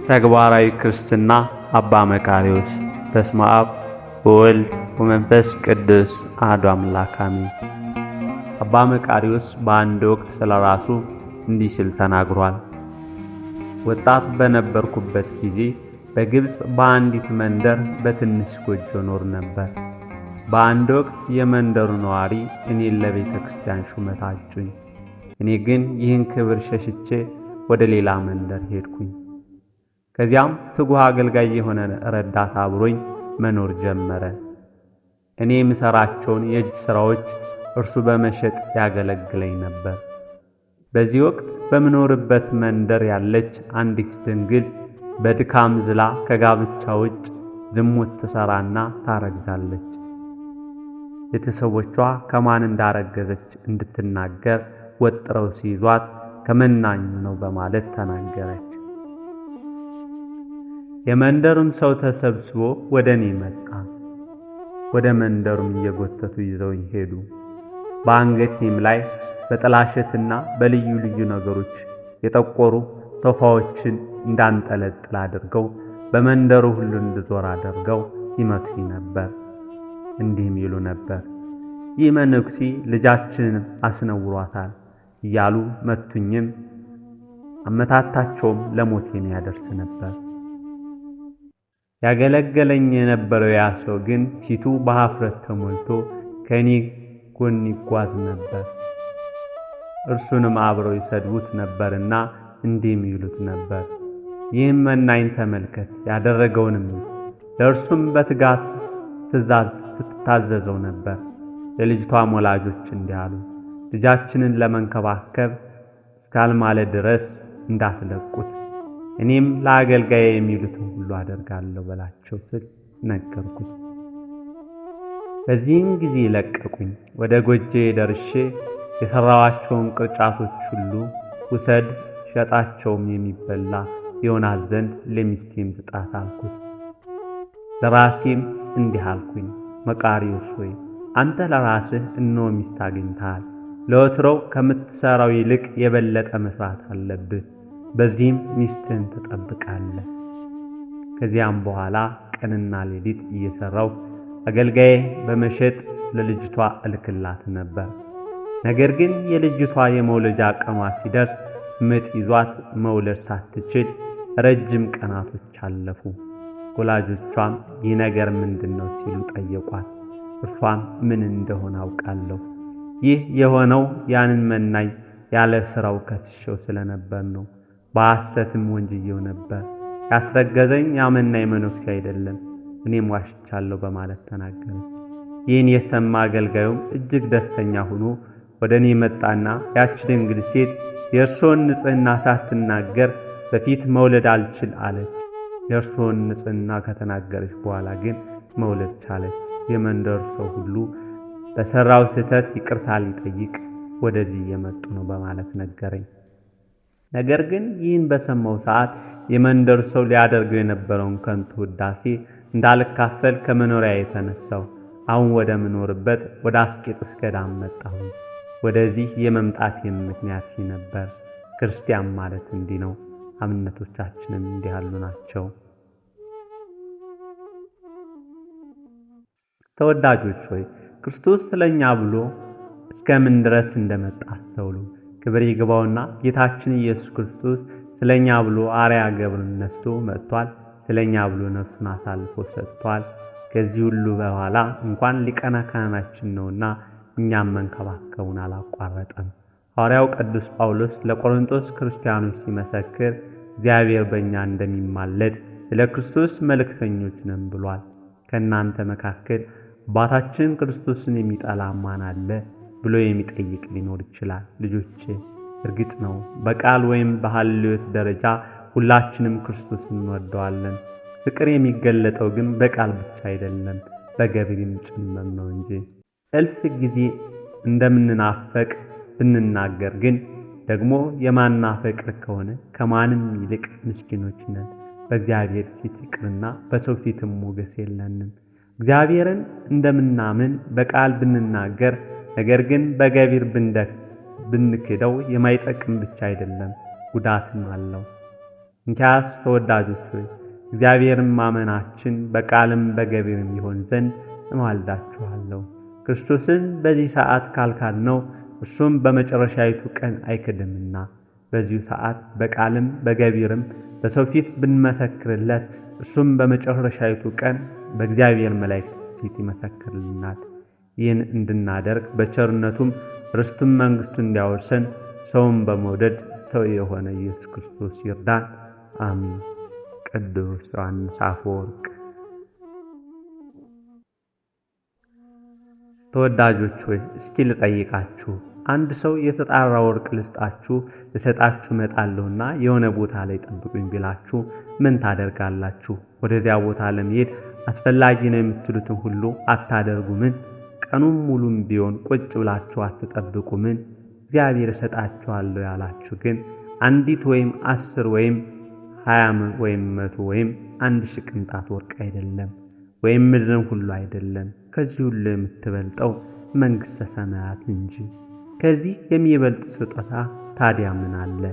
ተግባራዊ ክርስትና አባ መቃርዮስ። በስመ አብ ወወልድ ወመንፈስ ቅዱስ አሐዱ አምላክ አሜን። አባ መቃርዮስ በአንድ ወቅት ስለራሱ እንዲህ ሲል ተናግሯል። ወጣት በነበርኩበት ጊዜ በግብጽ በአንዲት መንደር በትንሽ ጎጆ ኖር ነበር። በአንድ ወቅት የመንደሩ ነዋሪ እኔን ለቤተ ክርስቲያን ሹመት አጩኝ። እኔ ግን ይህን ክብር ሸሽቼ ወደ ሌላ መንደር ሄድኩኝ። ከዚያም ትጉህ አገልጋይ የሆነ ረዳት አብሮኝ መኖር ጀመረ። እኔ የምሰራቸውን የእጅ ሥራዎች እርሱ በመሸጥ ያገለግለኝ ነበር። በዚህ ወቅት በምኖርበት መንደር ያለች አንዲት ድንግል በድካም ዝላ ከጋብቻ ውጭ ዝሙት ትሰራና ታረግዛለች። ቤተሰቦቿ ከማን እንዳረገዘች እንድትናገር ወጥረው ሲይዟት ከመናኙ ነው በማለት ተናገረች። የመንደሩም ሰው ተሰብስቦ ወደ እኔ መጣ። ወደ መንደሩም እየጎተቱ ይዘውኝ ሄዱ። በአንገቴም ላይ በጥላሸትና በልዩ ልዩ ነገሮች የጠቆሩ ቶፋዎችን እንዳንጠለጥል አድርገው በመንደሩ ሁሉ እንድዞር አድርገው ይመቱኝ ነበር። እንዲህም ይሉ ነበር፣ ይህ መነኩሴ ልጃችንን አስነውሯታል እያሉ መቱኝም። አመታታቸውም ለሞት የሚያደርስ ነበር። ያገለገለኝ የነበረው ያ ሰው ግን ፊቱ በኀፍረት ተሞልቶ ከእኔ ጎን ይጓዝ ነበር። እርሱንም አብረው ይሰድቡት ነበርና እንዲህም ይሉት ነበር፣ ይህም መናኝ ተመልከት፣ ያደረገውንም ለእርሱም በትጋት ትእዛዝ ትታዘዘው ነበር። ለልጅቷም ወላጆች እንዲህ አሉ፣ ልጃችንን ለመንከባከብ እስካልማለ ድረስ እንዳትለቁት፣ እኔም ለአገልጋዬ የሚሉትን ሁሉ አደርጋለሁ በላቸው ስል ነገርኩት። በዚህም ጊዜ ለቀቁኝ። ወደ ጎጆዬ ደርሼ የሠራኋቸውን ቅርጫቶች ሁሉ ውሰድ፣ ሸጣቸውም የሚበላ ይሆናት ዘንድ ለሚስቴም ስጣት አልኩት። ለራሴም እንዲህ አልኩኝ፣ መቃርዮስ ሆይ አንተ ለራስህ እነሆ ሚስት አግኝተሃል። ለወትሮው ከምትሠራው ይልቅ የበለጠ መሥራት አለብህ። በዚህም ሚስትህን ትጠብቃለህ። ከዚያም በኋላ ቀንና ሌሊት እየሠራው አገልጋዬ በመሸጥ ለልጅቷ እልክላት ነበር። ነገር ግን የልጅቷ የመውለጃ ቀኗ ሲደርስ ምጥ ይዟት መውለድ ሳትችል ረጅም ቀናቶች አለፉ። ወላጆቿም ይህ ነገር ምንድነው ሲሉ ጠየቋት። እርሷም ምን እንደሆነ አውቃለሁ፣ ይህ የሆነው ያንን መናኝ ያለ ሥራው ከስሼው ስለነበር ነው። በሐሰትም ወንጅዬው ነበር። ያስረገዘኝ ያ መናኝ መነኩሴ አይደለም፣ እኔም ዋሽቻለሁ በማለት ተናገረች። ይህን የሰማ አገልጋዩም እጅግ ደስተኛ ሆኖ ወደ እኔ መጣና ያች ድንግል ሴት የእርሶን ንጽሕና ሳትናገር በፊት መውለድ አልችል አለች። የእርሶን ንጽሕና ከተናገረች በኋላ ግን መውለድ ቻለች። የመንደሩ ሰው ሁሉ በሠራው ስህተት ይቅርታ ሊጠይቅ ወደዚህ እየመጡ ነው በማለት ነገረኝ። ነገር ግን ይህን በሰማው ሰዓት የመንደሩ ሰው ሊያደርገው የነበረውን ከንቱ ውዳሴ እንዳልካፈል ከመኖሪያ የተነሳው አሁን ወደ ምኖርበት ወደ አስቄጥስ ገዳም መጣሁ። ወደዚህ የመምጣት ምክንያት ነበር። ክርስቲያን ማለት እንዲህ ነው። እምነቶቻችንም እንዲህ ያሉ ናቸው። ተወዳጆች ሆይ ክርስቶስ ስለኛ ብሎ እስከምን ድረስ እንደመጣ አስተውሉ። ክብር ይግባውና ጌታችን ኢየሱስ ክርስቶስ ስለኛ ብሎ አርያ ገብርን ነስቶ መጥቷል። ስለኛ ብሎ ነፍሱን አሳልፎ ሰጥቷል። ከዚህ ሁሉ በኋላ እንኳን ሊቀ ካህናችን ነውና እኛም መንከባከቡን አላቋረጠም። ሐዋርያው ቅዱስ ጳውሎስ ለቆሮንቶስ ክርስቲያኖች ሲመሰክር እግዚአብሔር በእኛ እንደሚማለድ ስለ ክርስቶስ መልእክተኞች ነን ብሏል። ከእናንተ መካከል አባታችን ክርስቶስን የሚጠላ ማን አለ ብሎ የሚጠይቅ ሊኖር ይችላል። ልጆቼ፣ እርግጥ ነው በቃል ወይም በሐልዮት ደረጃ ሁላችንም ክርስቶስን እንወደዋለን። ፍቅር የሚገለጠው ግን በቃል ብቻ አይደለም፣ በገቢርም ጭምር ነው እንጂ። እልፍ ጊዜ እንደምንናፈቅ ብንናገር ግን ደግሞ የማናፈቅር ከሆነ ከማንም ይልቅ ምስኪኖች ነን። በእግዚአብሔር ፊት ይቅርና በሰው ፊትም ሞገስ የለንም። እግዚአብሔርን እንደምናምን በቃል ብንናገር ነገር ግን በገቢር ብንክደው የማይጠቅም ብቻ አይደለም፣ ጉዳትም አለው። እንኪያስ ተወዳጆች ሆይ እግዚአብሔርን ማመናችን በቃልም በገቢርም ይሆን ዘንድ እማልዳችኋለሁ። ክርስቶስን በዚህ ሰዓት ካልካድነው እርሱም በመጨረሻይቱ ቀን አይክድምና በዚሁ ሰዓት በቃልም በገቢርም በሰው ፊት ብንመሰክርለት እርሱም በመጨረሻይቱ ቀን በእግዚአብሔር መላእክት ፊት ይመሰክርልናል። ይህን እንድናደርግ በቸርነቱም ርስቱን መንግሥቱን እንዲያወርሰን ሰውን በመውደድ ሰው የሆነ ኢየሱስ ክርስቶስ ይርዳን። አሜን። ቅዱስ ዮሐንስ አፈወርቅ። ተወዳጆች ሆይ እስኪ ልጠይቃችሁ፣ አንድ ሰው የተጣራ ወርቅ ልስጣችሁ ልሰጣችሁ እመጣለሁና የሆነ ቦታ ላይ ጠብቁኝ ቢላችሁ ምን ታደርጋላችሁ? ወደዚያ ቦታ ለመሄድ አስፈላጊ ነው የምትሉትን ሁሉ አታደርጉምን? ቀኑን ሙሉም ቢሆን ቁጭ ብላችሁ አትጠብቁምን? እግዚአብሔር እሰጣችኋለሁ ያላችሁ ግን አንዲት ወይም 10 ወይም 20 ወይም 100 ወይም 1000 ቅንጣት ወርቅ አይደለም፣ ወይም ምድርን ሁሉ አይደለም፣ ከዚህ ሁሉ የምትበልጠው መንግሥተ ሰማያት እንጂ። ከዚህ የሚበልጥ ስጦታ ታዲያ ምን አለ?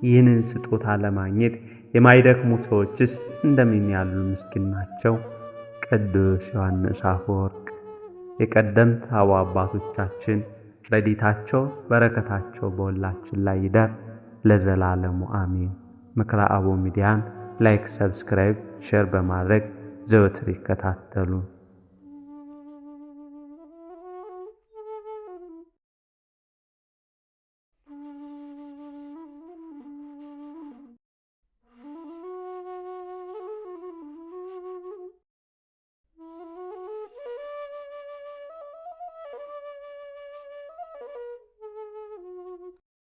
ይህንን ስጦታ ለማግኘት የማይደክሙ ሰዎችስ እንደምን ያሉ ምስኪን ናቸው። ቅዱስ ዮሐንስ አፈወርቅ። የቀደምት አባቶቻችን ረድኤታቸው በረከታቸው በሁላችን ላይ ይደር ለዘላለሙ አሜን። ምክረ አበው ሚዲያን ላይክ፣ ሰብስክራይብ፣ ሼር በማድረግ ዘወትር ይከታተሉ።